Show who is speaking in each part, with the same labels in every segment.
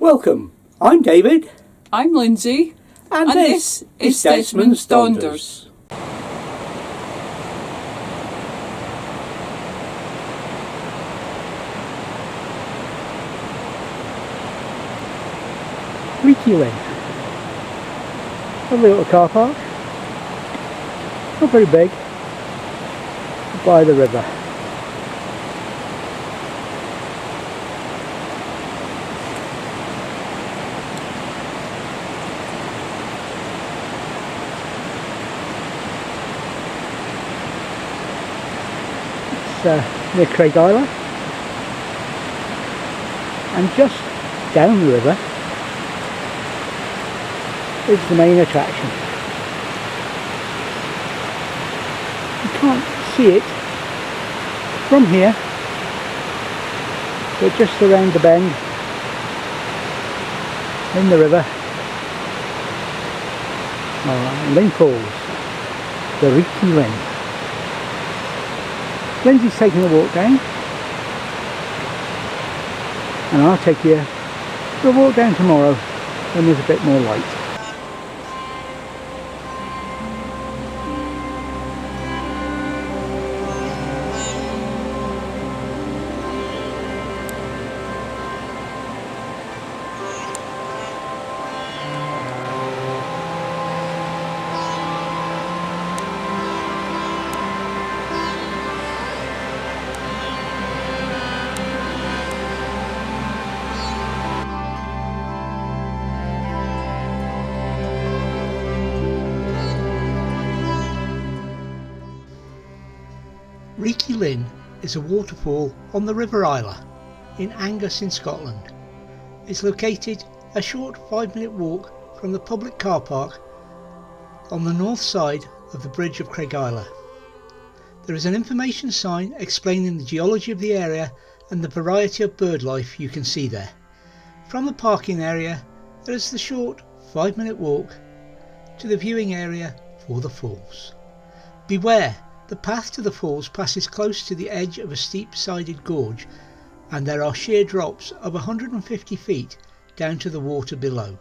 Speaker 1: Welcome, I'm David.
Speaker 2: I'm Lindsay.
Speaker 1: And this is Desmond's Donders. Reekie Linn. Lovely little car park. Not very big. By the river. It's near Craig Isla. And just down the river is the main attraction. You can't see it from here, but just around the bend in the river are Linn Falls, the Reekie Linn. Lindsay's taking a walk down, and I'll take you for a walk down tomorrow when there's a bit more light. Reekie Linn is a waterfall on the River Isla in Angus in Scotland. It's located a short 5-minute walk from the public car park on the north side of the Bridge of Craigisla. There is an information sign explaining the geology of the area and the variety of bird life you can see there. From the parking area there is the short 5-minute walk to the viewing area for the falls. Beware! The path to the falls passes close to the edge of a steep-sided gorge, and there are sheer drops of 150 feet down to the water below.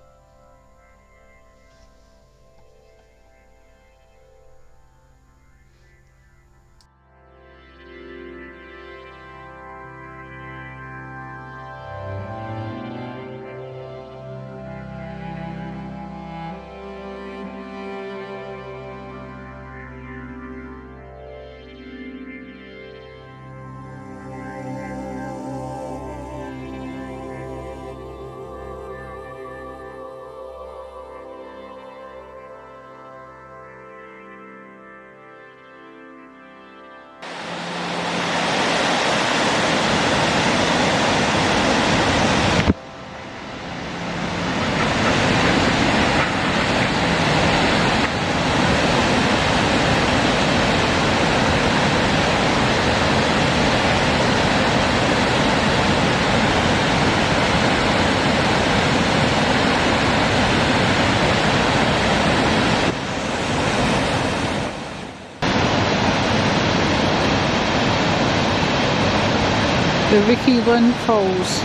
Speaker 2: The Reekie Linn Falls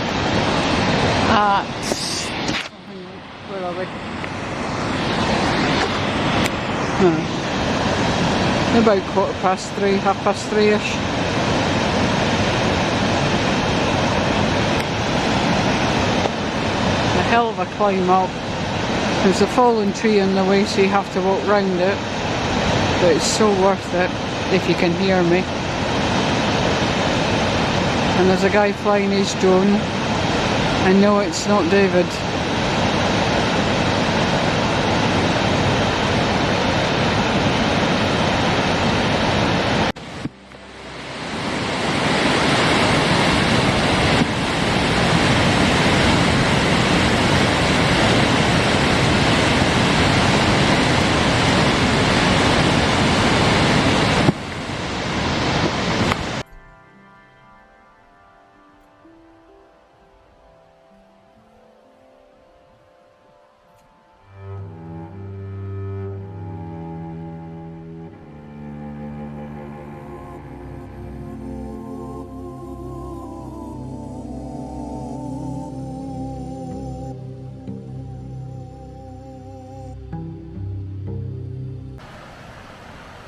Speaker 2: at, where are we? About 3:15, 3:30ish. A hell of a climb up. There's a fallen tree in the way, so you have to walk round it, but it's so worth it if you can hear me. And there's a guy flying his drone. I know it's not David.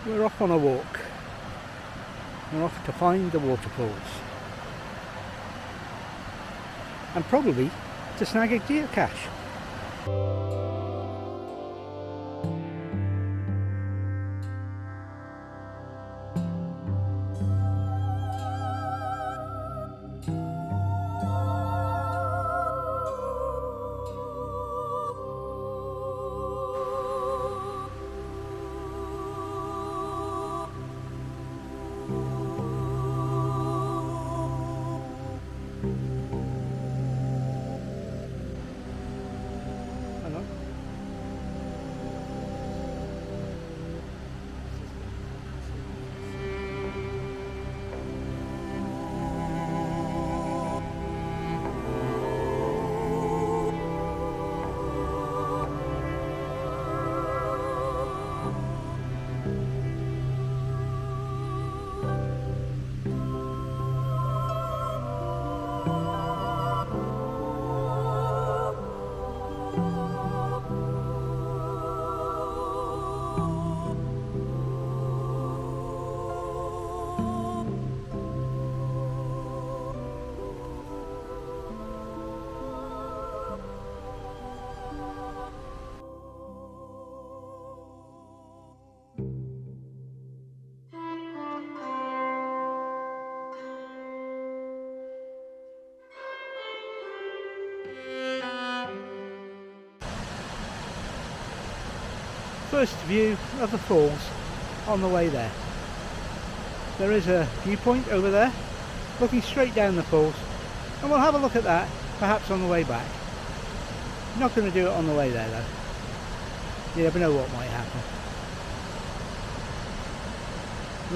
Speaker 1: We're off on a walk. We're off to find the waterfalls. And probably to snag a geocache. First view of the falls on the way there. There is a viewpoint over there looking straight down the falls, and we'll have a look at that perhaps on the way back. Not going to do it on the way there though. You never know what might happen.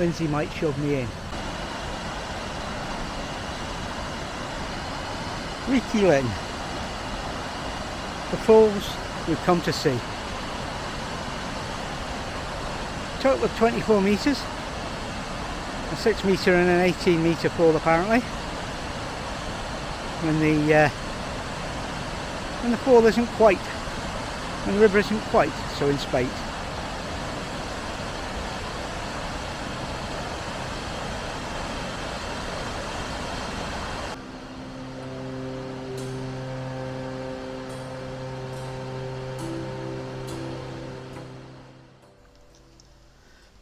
Speaker 1: Lindsay might shove me in. Reekie Linn, the falls we've come to see. Total of 24 metres, a 6 metre and an 18 metre fall apparently. When the fall isn't quite, when the river isn't quite so in spate.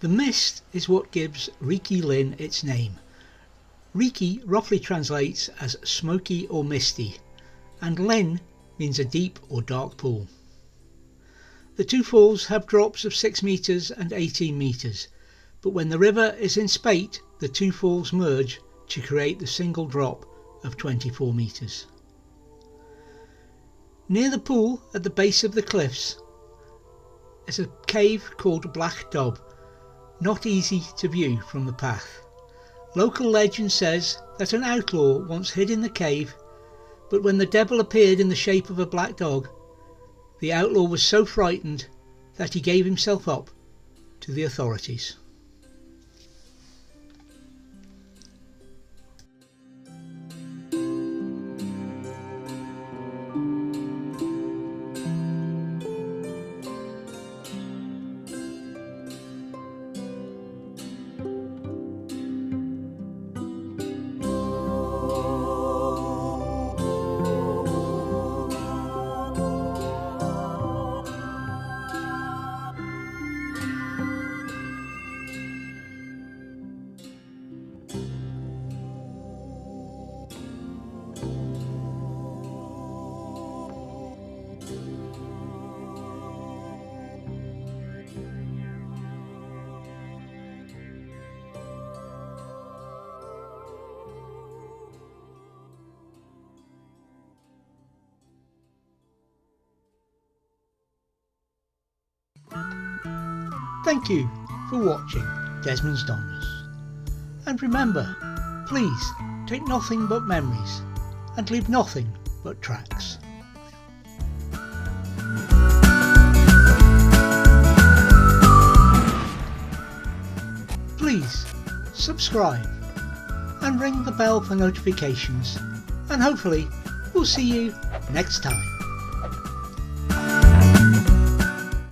Speaker 1: The mist is what gives Reekie Linn its name. Reekie roughly translates as smoky or misty, and Linn means a deep or dark pool. The two falls have drops of 6 metres and 18 metres, but when the river is in spate, the two falls merge to create the single drop of 24 metres. Near the pool at the base of the cliffs is a cave called Black Dob, not easy to view from the path. Local legend says that an outlaw once hid in the cave, but when the devil appeared in the shape of a black dog, the outlaw was so frightened that he gave himself up to the authorities. Thank you for watching Desmond's Dongers. And remember, please take nothing but memories and leave nothing but tracks. Please subscribe and ring the bell for notifications, and hopefully we'll see you next time.